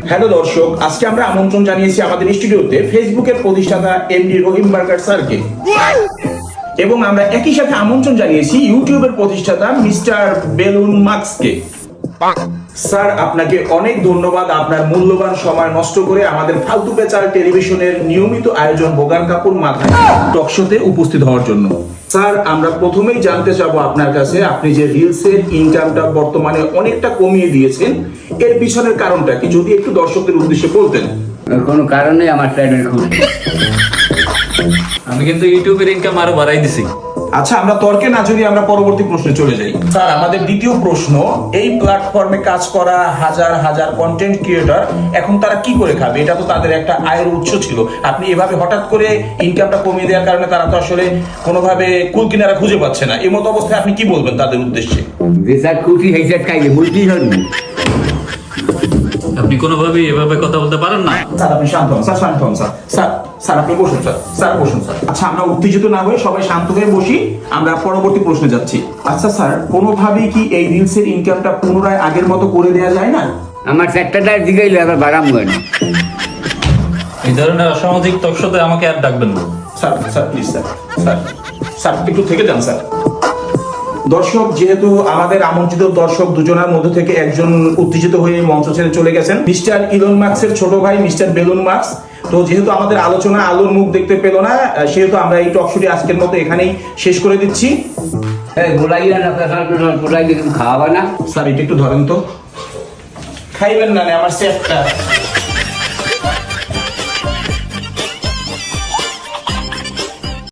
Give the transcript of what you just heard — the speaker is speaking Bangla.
হ্যালো দর্শক, আজকে আমরা আমন্ত্রণ জানিয়েছি আমাদের স্টুডিওতে ফেসবুকের প্রতিষ্ঠাতা এমডি রহিম বার্গার স্যারকে, এবং আমরা একই সাথে আমন্ত্রণ জানিয়েছি ইউটিউবের প্রতিষ্ঠাতা মিস্টার বেলুন মার্কসকে। স্যার, আপনাকে অনেক ধন্যবাদ আপনার মূল্যবান সময় নষ্ট করে আমাদের ফালতু পেঁচার টেলিভিশনের নিয়মিত আয়োজন বোগার কাপুর মাথায় টকশোতে উপস্থিত হওয়ার জন্য। স্যার, আমরা প্রথমেই জানতে চাবো আপনার কাছে, আপনি যে রিলসের ইনকামটা বর্তমানে অনেকটা কমিয়ে দিয়েছেন, এর পিছনের কারণটা কি যদি একটু দর্শকদের উদ্দেশ্যে বলতেন। কোনো কারণে আমার টাইমের খুব আমি কিন্তু ইউটিউবের ইনকাম আরো বাড়াই দিছি। আচ্ছা, আমরা তর্কে না যদি আমরা পরবর্তী প্রশ্নে চলে যাই। স্যার, আমাদের দ্বিতীয় প্রশ্ন, এই প্ল্যাটফর্মে কাজ করা হাজার হাজার কন্টেন্ট ক্রিয়েটর এখন তারা কি করে খাবে? এটা তো তাদের একটা আয়ের উৎস ছিল। আপনি এভাবে হঠাৎ করে ইনকামটা কমিয়ে দেওয়ার কারণে তারা তো আসলে কোনোভাবে কুল কিনারা খুঁজে পাচ্ছে না। এই মতো অবস্থায় আপনি কি বলবেন তাদের উদ্দেশ্যে? যে স্যার খুশি হয়েছে খাইলে মুরগি হননি। আপনি কোনোভাবেই এভাবে কথা বলতে পারেন না। স্যার, আপনি শান্ত হন স্যার, শান্ত হন স্যার। স্যার স্যার আপনি বসুন স্যার, স্যার বসুন স্যার। আচ্ছা, আমরা উত্তেজিত না হয়ে সবাই শান্ত হয়ে বসি, আমরা পরবর্তী প্রশ্নে যাচ্ছি। আচ্ছা স্যার, কোনোভাবেই কি এই রিলসের ইনকামটা পুনরায় আগের মতো করে দেওয়া যায় না? আমার চারটাটার দিকে আবার বাড়াম হয় না। এই ধরনের অসামাজিক তকশোতে আমাকে আর ডাকবেন না। Sir sir please sir, sir sir একটু থেকে যান স্যার। দর্শক, যেহেতু আমাদের আমন্ত্রিত দর্শক দুজনের মধ্যে থেকে একজন উত্তেজিত হয়ে মঞ্চ ছেড়ে চলে গেছেন, মিস্টার ইলন মার্কসের ছোট ভাই মিস্টার বেলুন মার্কস। তো যেহেতু আমাদের আলোচনা আলোর মুখ দেখতে পেল না, সেহেতু আমরা এই টকশোটি আজকের মতো এখানেই শেষ করে দিচ্ছি। গোলাই না গোলাই খাওয়াবা না। স্যার, এটা একটু ধরেন তো। খাইবেন না আমার সেফটা।